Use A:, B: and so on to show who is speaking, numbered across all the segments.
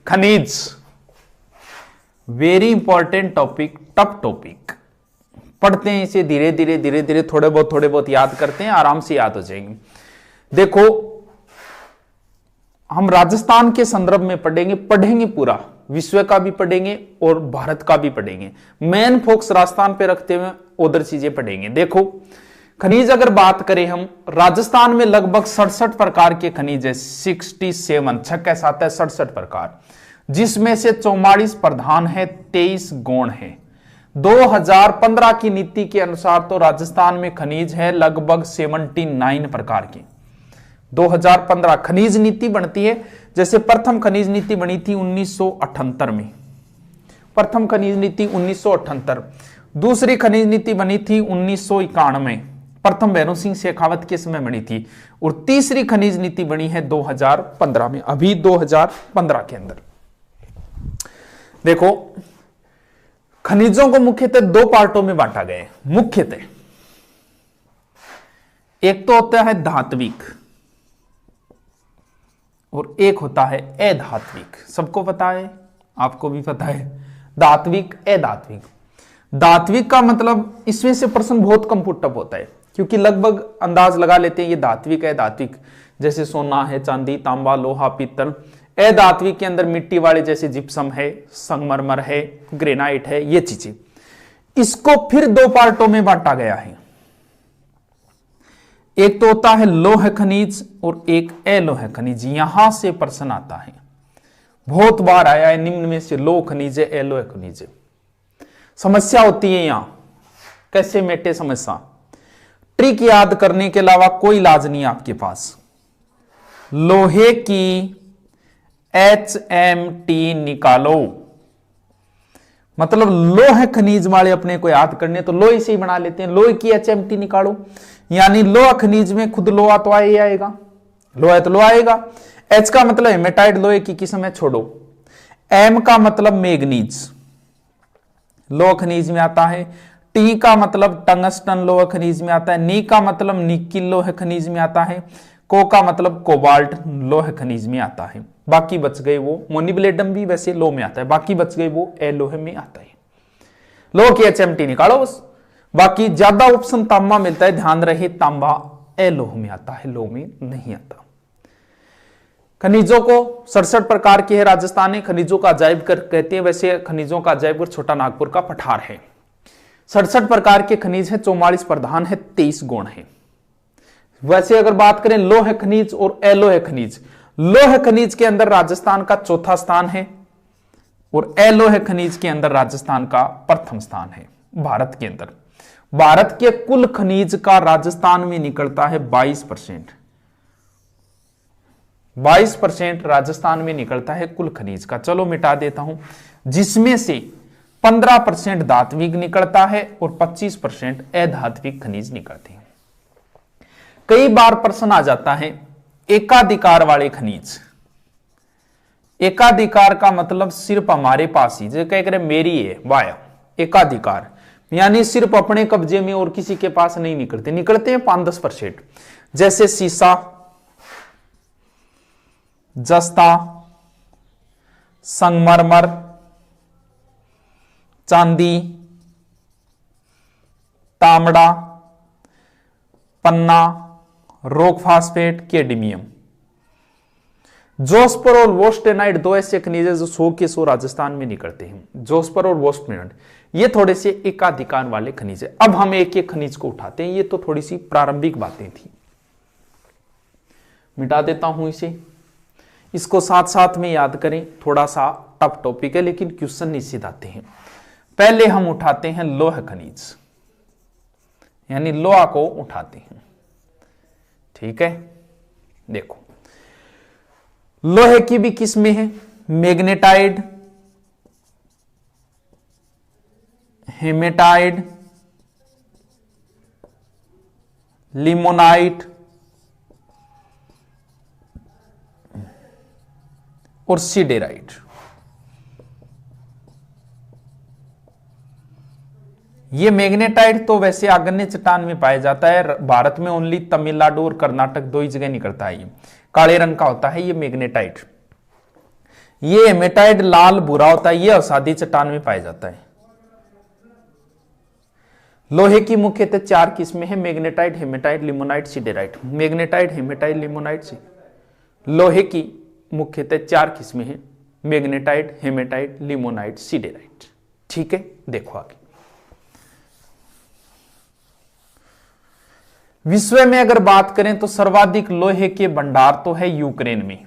A: खनिज, very important topic, tough topic. पढ़ते हैं इसे धीरे धीरे धीरे धीरे, थोड़े बहुत याद करते हैं, आराम से याद हो जाएंगे। देखो हम राजस्थान के संदर्भ में पढ़ेंगे पूरा, विश्व का भी पढ़ेंगे और भारत का भी पढ़ेंगे। मेन फोकस राजस्थान पे रखते हुए उधर चीजें पढ़ेंगे। देखो खनिज अगर बात करें हम, राजस्थान में लगभग 67 प्रकार के खनिज है, 67, 6 के साथ है 67 प्रकार, जिसमें से 44 प्रधान है, 23 गौण है। 2015 की नीति के अनुसार तो राजस्थान में खनिज है लगभग 79 प्रकार के। 2015 खनिज नीति बनती है, जैसे प्रथम खनिज नीति बनी थी 1978 में, प्रथम खनिज नीति 1978, दूसरी खनिज नीति बनी थी 1991, प्रथम भैरव सिंह शेखावत के समय बनी थी, और तीसरी खनिज नीति बनी है 2015 में, अभी 2015 के अंदर। देखो खनिजों को मुख्यतः 2 पार्टों में बांटा गया है, मुख्यतः एक तो होता है धात्विक और एक होता है अधात्विक। सबको पता है, आपको भी पता है, धात्विक अधात्विक। धात्विक का मतलब इसमें से प्रश्न बहुत कम पुटअप होता है, क्योंकि लगभग अंदाज लगा लेते हैं ये धात्विक है धात्विक, जैसे सोना है, चांदी, तांबा, लोहा, पीतल। अधात्विक के अंदर मिट्टी वाले जैसे जिप्सम है, संगमरमर है, ग्रेनाइट है, ये चीजें। इसको फिर 2 पार्टों में बांटा गया है, एक तो होता है लौह खनिज और एक अलोह खनिज। यहां से प्रश्न आता है, बहुत बार आया है, निम्न में से लौह खनिज है, अलोह खनिज है। समस्या होती है यहां, कैसे मेटे समस्या, ट्रिक याद करने के अलावा कोई इलाज नहीं है आपके पास। लोहे की HMT निकालो, मतलब लोह खनिज वाले अपने को याद करने तो लोहे से ही बना लेते हैं, लोहे की HMT निकालो, यानी लोहा खनिज में खुद लोहा तो आएगा, लोहा तो लोहा आएगा। H का मतलब हेमेटाइट, लोहे की किस्म है, छोड़ो। M का मतलब मैग्नीज, लोह खनिज में आता है। T का मतलब टंगस्टन, लोह खनिज में आता है। नी का मतलब निकिल, लोह खनिज में आता है। को का मतलब कोबाल्ट, लोह खनिज में आता है। बाकी बच गए वो, मोनिब्लेडम भी वैसे लोह में आता है, बाकी बच गए वो अलोह में आता है। लोह की HMT निकालो बस, बाकी ज्यादा ऑप्शन तांबा मिलता है, ध्यान रहे तांबा अलोह में आता है, लोह में नहीं आता। खनिजों को 67 प्रकार के है राजस्थान में, खनिजों का अजायब घर कहते हैं, वैसे खनिजों का अजायब घर छोटा नागपुर का पठार है। 67 प्रकार के खनिज है, 44 प्रधान है, 23 गौण है। वैसे अगर बात करें लौह खनिज और अलोह खनिज, लौह खनिज के अंदर राजस्थान का 4था स्थान है और अलोह खनिज के अंदर राजस्थान का 1st स्थान है। भारत के अंदर, भारत के कुल खनिज का राजस्थान में निकलता है 22%, 22% राजस्थान में निकलता है कुल खनिज का। चलो मिटा देता हूं, जिसमें से 15% धात्विक निकलता है और 25% अधात्विक खनिज निकलते हैं। कई बार प्रश्न आ जाता है एकाधिकार वाले खनिज। एकाधिकार का मतलब सिर्फ हमारे पास ही, जो कह रहे मेरी है वाया, एकाधिकार यानी सिर्फ अपने कब्जे में और किसी के पास नहीं निकलते, निकलते हैं 5-10%, जैसे सीसा, जस्ता, संगमरमर, चांदी, तांबड़ा, पन्ना, रॉक फास्फेट, कैडमियम। जोस्पर और वोस्टेनाइट 2 ऐसे खनिज जो 100 के 100 राजस्थान में निकलते हैं। जोस्पर और वोस्टेनाइट ये थोड़े से एकाधिकार वाले खनिज है। अब हम एक एक खनिज को उठाते हैं, ये तो थोड़ी सी प्रारंभिक बातें थी, मिटा देता हूं इसे, इसको साथ साथ में याद करें। थोड़ा सा टफ टॉपिक है लेकिन क्वेश्चन निश्चित आते हैं। पहले हम उठाते हैं लौह खनिज, यानी लोहा को उठाते हैं, ठीक है। देखो लोहे की भी किस्में हैं, मैग्नेटाइड, हेमेटाइड, लिमोनाइट और सिडेराइट। ये मैग्नेटाइट तो वैसे आग्नेय चट्टान में पाया जाता है, भारत में ओनली तमिलनाडु और कर्नाटक 2 ही जगह निकलता है। ये काले रंग का होता है ये मैग्नेटाइट। ये हेमेटाइट लाल भूरा होता है, ये अवसादी चट्टान में पाया जाता है। लोहे की मुख्यतः 4 किस्में हैं, magnetite, hematite, limonite, siderite. Magnetite, hematite, limonite, लोहे की मुख्यतः 4 किस्में हैं, मैग्नेटाइट, हेमेटाइट, लिमोनाइट, सिडेराइट। ठीक है, देखो आगे। विश्व में अगर बात करें तो सर्वाधिक लोहे के भंडार तो है यूक्रेन में,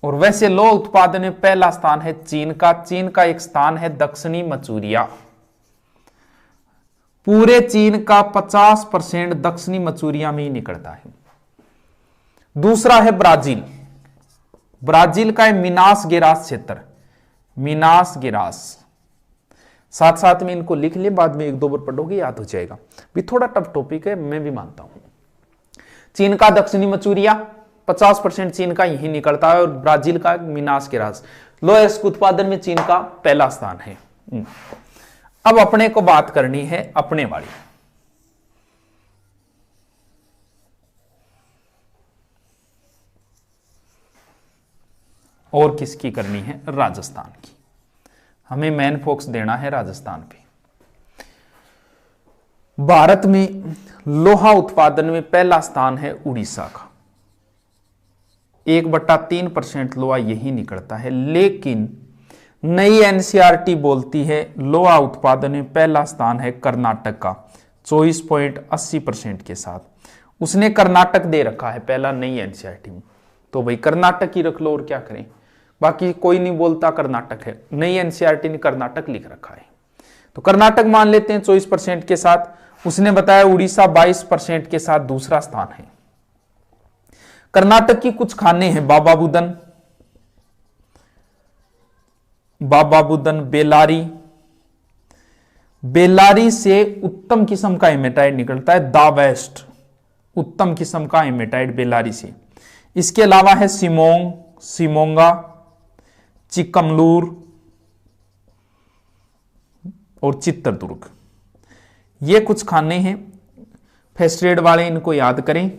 A: और वैसे लोह उत्पादन में पहला स्थान है चीन का। चीन का एक स्थान है दक्षिणी मचूरिया। पूरे चीन का 50% दक्षिणी मचूरिया में ही निकलता है। दूसरा है ब्राजील। ब्राजील का है मिनास गेरास क्षेत्र, मिनास गेरास। साथ साथ में इनको लिख ले, बाद में 1-2 बार पढ़ोगे याद हो जाएगा। भी थोड़ा टफ टॉपिक है, मैं भी मानता हूं। चीन का दक्षिणी मचूरिया 50% चीन का यही निकलता है, और ब्राजील का मिनास गेरास। लोहे के उत्पादन में चीन का पहला स्थान है। अब अपने को बात करनी है अपने वाली। और किसकी करनी है? राजस्थान की। हमें मेन फोकस देना है राजस्थान पे। भारत में लोहा उत्पादन में पहला स्थान है उड़ीसा का, 1/3% लोहा यही निकलता है। लेकिन नई एनसीईआरटी बोलती है लोहा उत्पादन में पहला स्थान है कर्नाटक का, 24.80% के साथ। उसने कर्नाटक दे रखा है पहला नई एनसीईआरटी में, तो भाई कर्नाटक ही रख लो, और क्या करें। बाकी कोई नहीं बोलता कर्नाटक है, नई एनसीईआरटी ने कर्नाटक लिख रखा है, तो कर्नाटक मान लेते हैं 24% के साथ। उसने बताया उड़ीसा 22% के साथ दूसरा स्थान है। कर्नाटक की कुछ खाने हैं, बाबा बुदन, बेलारी। बेलारी से उत्तम किस्म का हेमेटाइट निकलता है, दा वेस्ट, उत्तम किस्म का हेमेटाइट बेलारी से। इसके अलावा है सिमोंगा, चिकमलूर और चित्रदुर्ग। ये कुछ खाने हैं फर्स्ट एड वाले, इनको याद करें।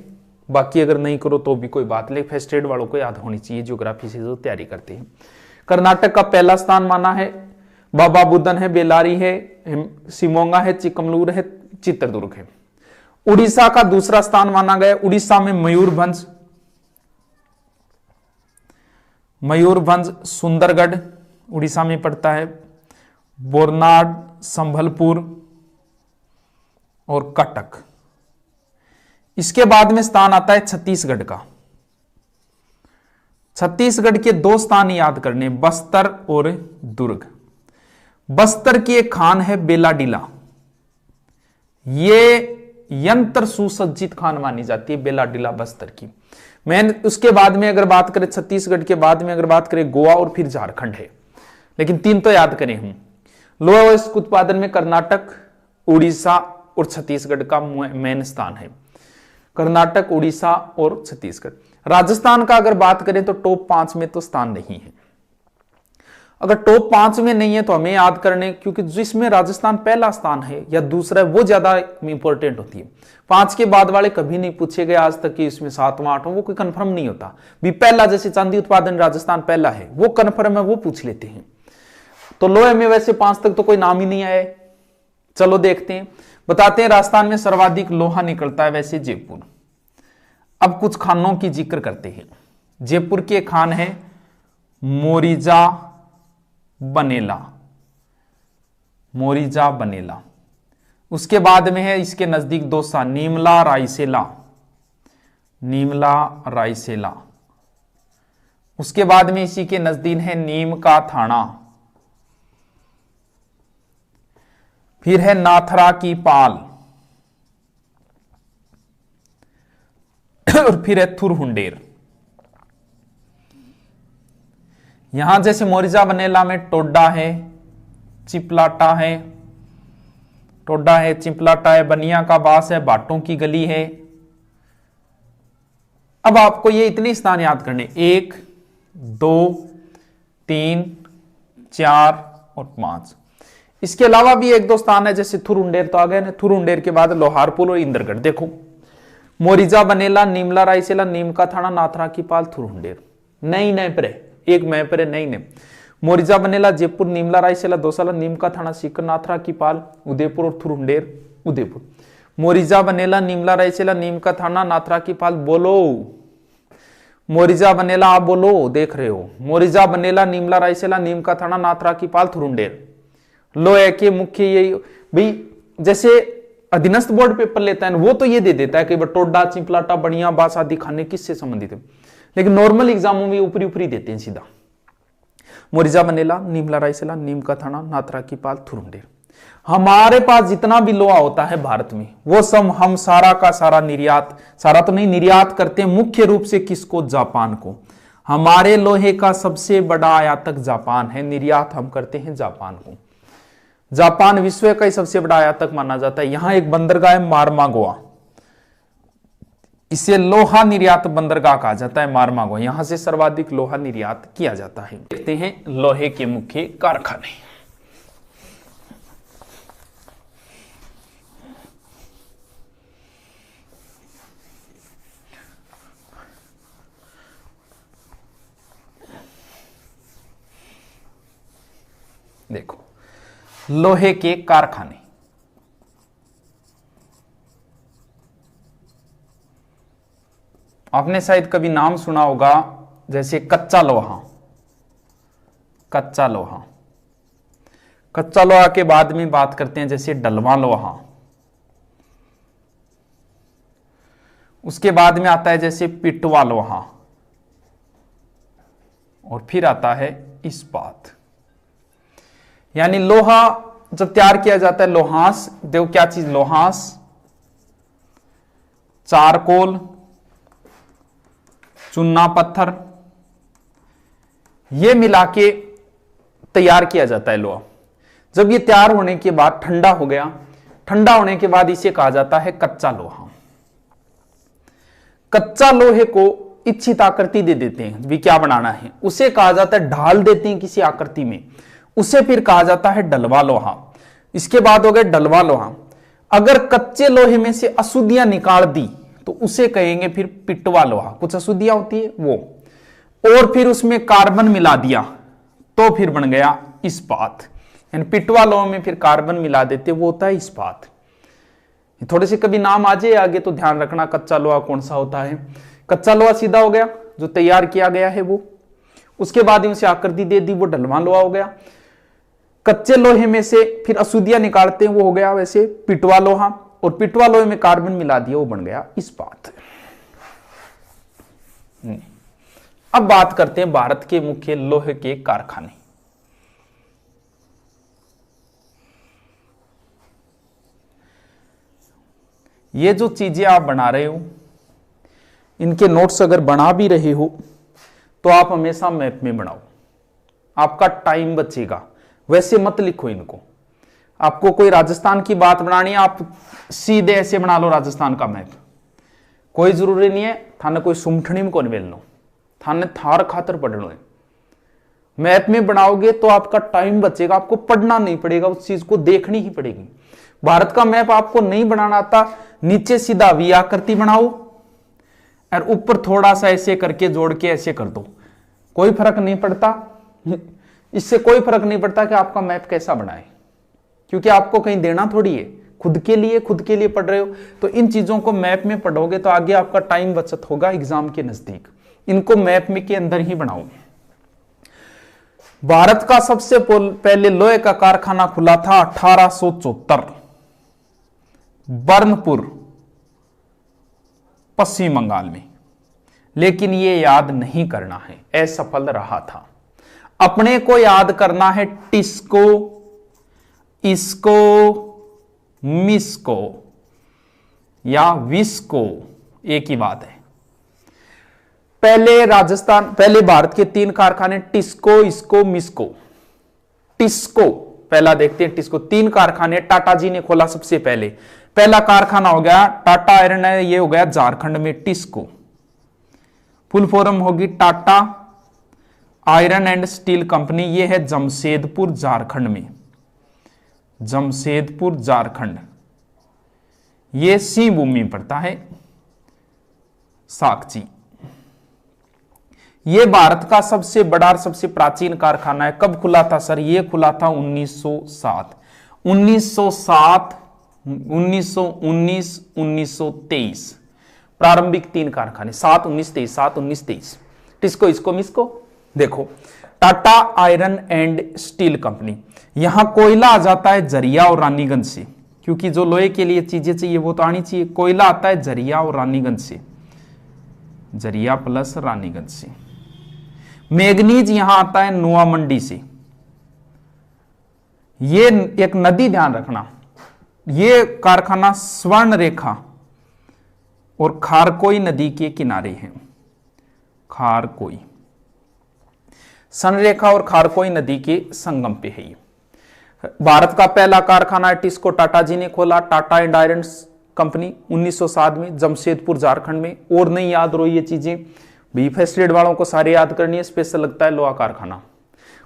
A: बाकी अगर नहीं करो तो भी कोई बात नहीं, फर्स्ट एड वालों को याद होनी चाहिए ज्योग्राफी से जो तैयारी करते हैं। कर्नाटक का पहला स्थान माना है, बाबा बुदन है, बेलारी है, सिमोंगा है, चिकमलूर है, चित्रदुर्ग है। उड़ीसा का दूसरा स्थान माना गया। उड़ीसा में मयूरभंज, सुंदरगढ़ उड़ीसा में पड़ता है, बोरनाड, संभलपुर और कटक। इसके बाद में स्थान आता है छत्तीसगढ़ का। छत्तीसगढ़ के 2 स्थान याद करने, बस्तर और दुर्ग। बस्तर की एक खान है बेलाडीला, ये यंत्र सुसज्जित खान मानी जाती है बेलाडीला बस्तर की। उसके बाद में अगर बात करें छत्तीसगढ़ के बाद में अगर बात करें गोवा और फिर झारखंड है, लेकिन 3 तो याद करें हम। लोहा उत्पादन में कर्नाटक, उड़ीसा और छत्तीसगढ़ का मेन स्थान है, कर्नाटक, उड़ीसा और छत्तीसगढ़। राजस्थान का अगर बात करें तो टॉप 5 में तो स्थान नहीं है। अगर टॉप 5 में नहीं है तो हमें याद करने, क्योंकि जिसमें राजस्थान पहला स्थान है या दूसरा है वो ज्यादा इंपॉर्टेंट होती है। 5 के बाद वाले कभी नहीं पूछे गए आज तक कि इसमें 7वां 8वां, वो कोई कंफर्म नहीं होता। भी पहला जैसे चांदी उत्पादन राजस्थान पहला है, वो कंफर्म है, वो पूछ लेते हैं। तो लोहे में वैसे 5 तक तो कोई नाम ही नहीं आया है। चलो देखते हैं, बताते हैं राजस्थान में सर्वाधिक लोहा निकलता है वैसे जयपुर। अब कुछ खानों की जिक्र करते हैं। जयपुर की एक खान है मोरिजा बनेला। उसके बाद में है इसके नजदीक 2 स्थान, नीमला रायसेला। उसके बाद में इसी के नजदीक है नीम का थाना। फिर है नाथरा की पाल और फिर है थुरहुंडेर। यहां जैसे मोरिजा बनेला में टोडा है, चिपलाटा है, बनिया का बास है, बाटों की गली है। अब आपको ये इतने स्थान याद करने, 1, 2, 3, 4 और 5। इसके अलावा भी 1-2 स्थान है, जैसे थुरहुंडेर तो आ गए ना। थुरहुंडेर के बाद लोहारपुर और इंद्रगढ़। देखो मोरिजा बनेला, नीमला रायसेला, नीम का थाना, नाथरा की पाल, थुरहुंडेर। नई नए परे एक मैं परे नई ने मोरिजा बनेला जयपुर नीमला रायसेला दौसाला नीमका थाना सीकर नाथरा की पाल उदयपुर और थुरुंडेर उदयपुर। मोरिजा बनेला नीमला रायसेला नीमका थाना नाथरा की पाल बोलो मोरिजा बनेला आप बोलो देख रहे हो मोरिजा बनेला नीमला रायसेला नीमका थाना नाथरा की पाल थुरुंडेर। लोहे के मुख्य यही भाई जैसे अधीनस्थ बोर्ड पेपर लेता है वो तो ये दे देता है कि टोडा चिंपलाटा बढ़िया बास आदि खाने किससे संबंधित है, लेकिन नॉर्मल एग्जामों में ऊपरी ऊपरी देते हैं सीधा। मोरिजा बनेला नीमला रायसेला नीमका थाना नाथरा की पाल थुरुंडेर। हमारे पास जितना भी लोहा होता है भारत में वो सब हम सारा का सारा निर्यात, सारा तो नहीं निर्यात करते हैं मुख्य रूप से किसको, जापान को। हमारे लोहे का सबसे बड़ा आयातक जापान है, निर्यात हम करते हैं जापान को। जापान विश्व का ही सबसे बड़ा आयातक माना जाता है। यहां एक बंदरगाह है मारमागोआ, इसे लोहा निर्यात बंदरगाह कहा जाता है मारमागोआ, यहां से सर्वाधिक लोहा निर्यात किया जाता है। देखते हैं लोहे के मुख्य कारखाने। देखो लोहे के कारखाने, आपने शायद कभी नाम सुना होगा जैसे कच्चा लोहा। कच्चा लोहा, कच्चा लोहा के बाद में बात करते हैं जैसे डलवा लोहा, उसके बाद में आता है जैसे पिटवा लोहा, और फिर आता है इस्पात। यानी लोहा जब तैयार किया जाता है, लोहास देखो क्या चीज, लोहास, चारकोल, चुन्ना पत्थर, ये मिला के तैयार किया जाता है लोहा। जब ये तैयार होने के बाद ठंडा हो गया, ठंडा होने के बाद इसे कहा जाता है कच्चा लोहा। कच्चा लोहे को इच्छित आकृति दे देते हैं, भी क्या बनाना है उसे कहा जाता है, ढाल देते हैं किसी आकृति में, उसे फिर कहा जाता है डलवा लोहा। इसके बाद हो गया डलवा लोहा। अगर कच्चे लोहे में से अशुद्धियां निकाल दी तो उसे कहेंगे फिर पिटवा लोहा, कुछ अशुद्धियां होती है वो, और फिर उसमें कार्बन मिला दिया तो फिर बन गया इस्पात। यानी पिटवा लोहे में फिर कार्बन मिला देते वो होता है इस्पात। थोड़े से कभी नाम आ जाए आगे तो ध्यान रखना कच्चा लोहा कौन सा होता है। कच्चा लोहा सीधा हो गया जो तैयार किया गया है वो, उसके बाद उसे आकृति दे दी वो डलवा लोहा हो गया। कच्चे लोहे में से फिर अशुद्धियां निकालते हैं वो हो गया वैसे पिटवा लोहा, और पिटवा लोहे में कार्बन मिला दिया वो बन गया इस्पात। अब बात करते हैं भारत के मुख्य लोहे के कारखाने। ये जो चीजें आप बना रहे हो इनके नोट्स अगर बना भी रहे हो तो आप हमेशा मैप में बनाओ, आपका टाइम बचेगा। वैसे मत लिखो इनको। आपको कोई राजस्थान की बात बनानी है आप सीधे ऐसे बना लो राजस्थान का मैप, कोई जरूरी नहीं है थाने कोई सुमठनी में कौन बेलनो, थाने थार खातर पढ़नो है। मैप में बनाओगे तो आपका टाइम बचेगा, आपको पढ़ना नहीं पड़ेगा, उस चीज को देखनी ही पड़ेगी। भारत का मैप आपको नहीं बनाना आता, नीचे सीधा वी आकृति बनाओ और ऊपर थोड़ा सा ऐसे करके जोड़ के ऐसे कर दो, कोई फर्क नहीं पड़ता। इससे कोई फर्क नहीं पड़ता कि आपका मैप कैसा बनाए, क्योंकि आपको कहीं देना थोड़ी है, खुद के लिए पढ़ रहे हो। तो इन चीजों को मैप में पढ़ोगे तो आगे आपका टाइम बचत होगा एग्जाम के नजदीक। इनको मैप में के अंदर ही बनाओ। भारत का सबसे पहले लोहे का कारखाना खुला था 1874 बर्नपुर पश्चिम बंगाल में, लेकिन यह याद नहीं करना है, असफल रहा था। अपने को याद करना है टिस्को, इसको, मिस्को या विस्को, एक ही बात है। पहले भारत के 3 कारखाने टिस्को, इसको, मिस्को। टिस्को पहला देखते हैं, टिस्को 3 कारखाने टाटा जी ने खोला सबसे पहले। पहला कारखाना हो गया टाटा आयरन है, ये हो गया झारखंड में टिस्को। फुल फॉर्म होगी Tata iron and steel company, ये है जमशेदपुर झारखंड में, जमशेदपुर झारखंड। ये सिंह भूमि पड़ता है, साकची। ये भारत का सबसे बड़ा और सबसे प्राचीन कारखाना है। कब खुला था सर? ये खुला था 1907, 1907, 1919, 1923। प्रारंभिक 3 कारखाने, 7, 19, 23, 7, 19, 23। टिस्को, इसको, मिस्को। देखो, Tata iron and steel company, यहां कोयला आ जाता है जरिया और रानीगंज से, क्योंकि जो लोहे के लिए चीजें चाहिए वो तो आनी चाहिए। कोयला आता है जरिया और रानीगंज से, जरिया प्लस रानीगंज से। मैग्नीज यहां आता है नुआ मंडी से। ये एक नदी, ध्यान रखना, ये कारखाना स्वर्ण रेखा और खारकोई नदी के किनारे है। खारकोई, सनरेखा और खारकोई नदी के संगम पे है। ये भारत का पहला कारखाना है, टिस्को टाटा जी ने खोला, टाटा एंड आयरन कंपनी 1907 में, जमशेदपुर झारखंड में। और नहीं याद रहो ये चीजें, बी फर्स्ट वालों को सारे याद करनी है, स्पेशल लगता है लोहा कारखाना।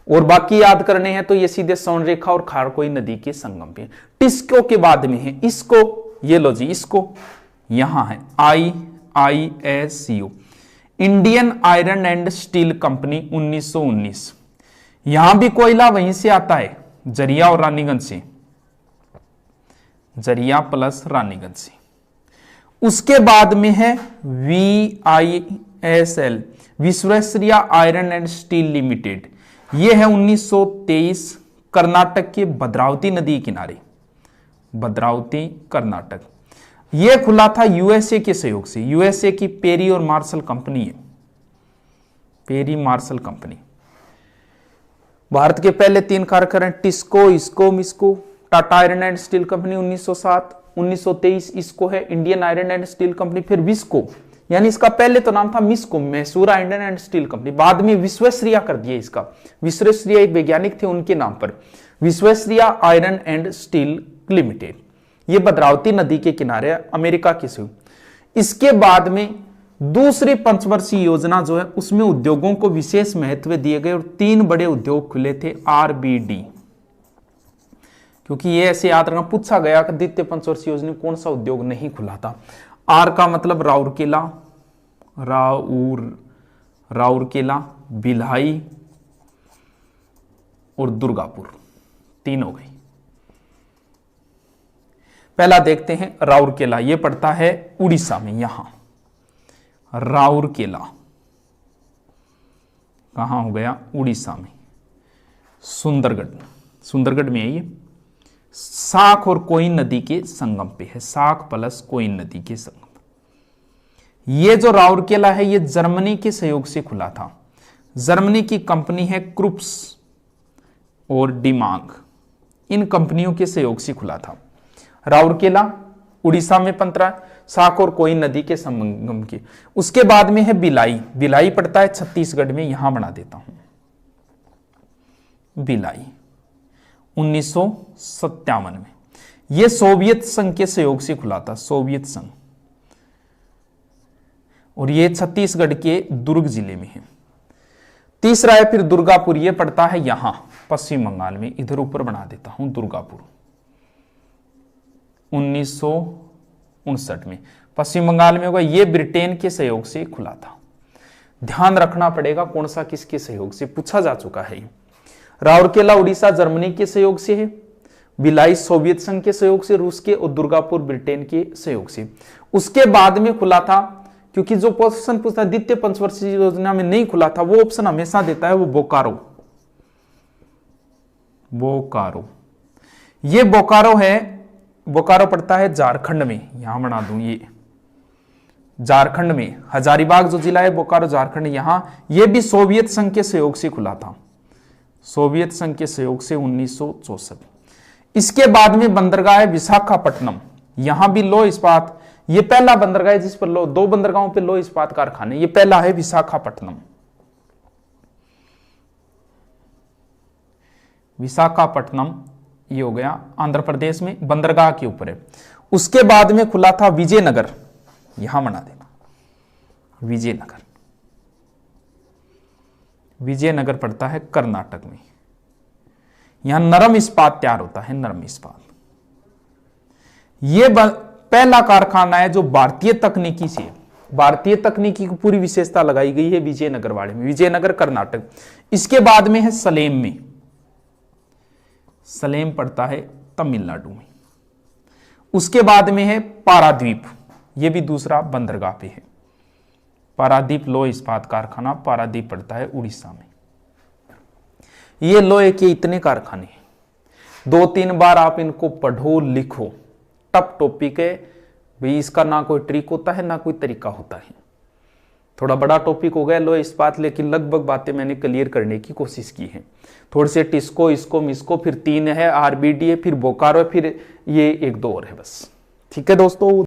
A: और बाकी याद करने हैं तो ये सीधे सौनरेखा और खारकोई नदी के संगम पे। टिस्को के बाद में है इसको, ये लो जी, इसको यहां है IISCO, Indian iron and steel company 1919। यहां भी कोयला वहीं से आता है, जरिया और रानीगंज से, जरिया प्लस रानीगंज से। उसके बाद में है VISL, Visvesvaraya iron and steel limited. यह है 1923, कर्नाटक के भद्रावती नदी किनारे, भद्रावती कर्नाटक। यह खुला था USA के सहयोग से। USA की पेरी और मार्शल कंपनी है, पेरी मार्शल कंपनी। भारत के पहले 3 कारखाने, TISCO, IISCO, MISCO. Tata iron and steel company 1907, 1923 IISCO है, Indian iron and steel company. फिर विस्को, यानी इसका पहले तो नाम था MISCO, Mysore iron and steel company, बाद में विश्वेश्वरैया कर दिया इसका। विश्वेश्वरैया एक वैज्ञानिक थे, उनके नाम पर Visvesvaraya iron and steel limited. ये भद्रावती नदी के किनारे अमेरिका की से। इसके बाद में दूसरी पंचवर्षीय योजना जो है उसमें उद्योगों को विशेष महत्व दिए गए और 3 बड़े उद्योग खुले थे। RBD, क्योंकि ये ऐसे याद रखना, पूछा गया कि द्वितीय पंचवर्षीय योजना में कौन सा उद्योग नहीं खुला था। R का मतलब राउरकेला, राउरकेला, भिलाई और दुर्गापुर, 3 हो गई। पहला देखते हैं राउरकेला, ये पड़ता है उड़ीसा में। यहां राउरकेला कहां हो गया? उड़ीसा में, सुंदरगढ़, सुंदरगढ़ में है ये। साख और कोइन नदी के संगम पे है, साख प्लस कोइन नदी के संगम। ये जो राउरकेला है ये जर्मनी के सहयोग से खुला था। जर्मनी की कंपनी है क्रुप्स और डिमांग, इन कंपनियों के सहयोग से खुला था। राउरकेला उड़ीसा में पंतरा, साख और कोइन नदी के संगम के। उसके बाद में है भिलाई, भिलाई पड़ता है छत्तीसगढ़ में, यहां बना देता हूं। भिलाई 1957 में, यह सोवियत संघ के सहयोग से खुला था, सोवियत संघ। और यह छत्तीसगढ़ के दुर्ग जिले में है। तीसरा है फिर दुर्गापुर, यह पड़ता है यहां पश्चिम बंगाल में, इधर ऊपर बना देता हूं दुर्गापुर, 1959 में पश्चिम बंगाल में होगा। यह ब्रिटेन के सहयोग से खुला था। ध्यान रखना पड़ेगा कौन सा किसके सहयोग से, पूछा जा चुका है। राउरकेला उड़ीसा जर्मनी के सहयोग से है, भिलाई सोवियत संघ के सहयोग से रूस के, और दुर्गापुर ब्रिटेन के सहयोग से। उसके बाद में खुला था, क्योंकि जो क्वेश्चन पूछता है द्वितीय पंचवर्षीय योजना में नहीं खुला था, वो ऑप्शन हमेशा देता है वो बोकारो, बोकारो। ये बोकारो है, बोकारो पड़ता है झारखंड में, यहां बना दूं, ये झारखंड में हजारीबाग जो जिला है बोकारो झारखंड, यहां ये भी सोवियत संघ के सहयोग से खुला था, सोवियत संघ के सहयोग से 1964। इसके बाद में बंदरगाह है विशाखापट्टनम, यहां भी लौह इस्पात, ये पहला बंदरगाह है जिस पर 2 बंदरगाहों पे लौह इस्पात कारखाने, ये पहला है विशाखापट्टनम। विशाखापट्टनम ये हो गया आंध्र प्रदेश में, बंदरगाह के ऊपर है। उसके बाद में खुला था विजयनगर, यहां बना देना विजयनगर, विजयनगर पड़ता है कर्नाटक में। यहां नरम इस्पात तैयार होता है, नरम इस्पात। यह पहला कारखाना है जो भारतीय तकनीकी से, भारतीय तकनीकी की पूरी विशेषता लगाई गई है विजयनगर वाले में, विजयनगर कर्नाटक। इसके बाद में है सलेम में, सलेम पड़ता है तमिलनाडु में। उसके बाद में है पारादीप, ये भी दूसरा बंदरगाह पे है। पारादीप लोह इस्पात कारखाना, पारादीप पड़ता है उड़ीसा में। ये लोहे के इतने कारखाने हैं, 2-3 बार आप इनको पढ़ो लिखो, टफ टॉपिक है भाई, इसका ना कोई ट्रिक होता है ना कोई तरीका होता है। थोड़ा बड़ा टॉपिक हो गया लोहे इस्पात, लेकिन लगभग बातें मैंने क्लियर करने की कोशिश की है। थोड़े से टिस्को, इसको मिस्को, फिर 3 है आरबीडीए, फिर बोकारो, फिर ये 1-2 और है बस। ठीक है दोस्तों।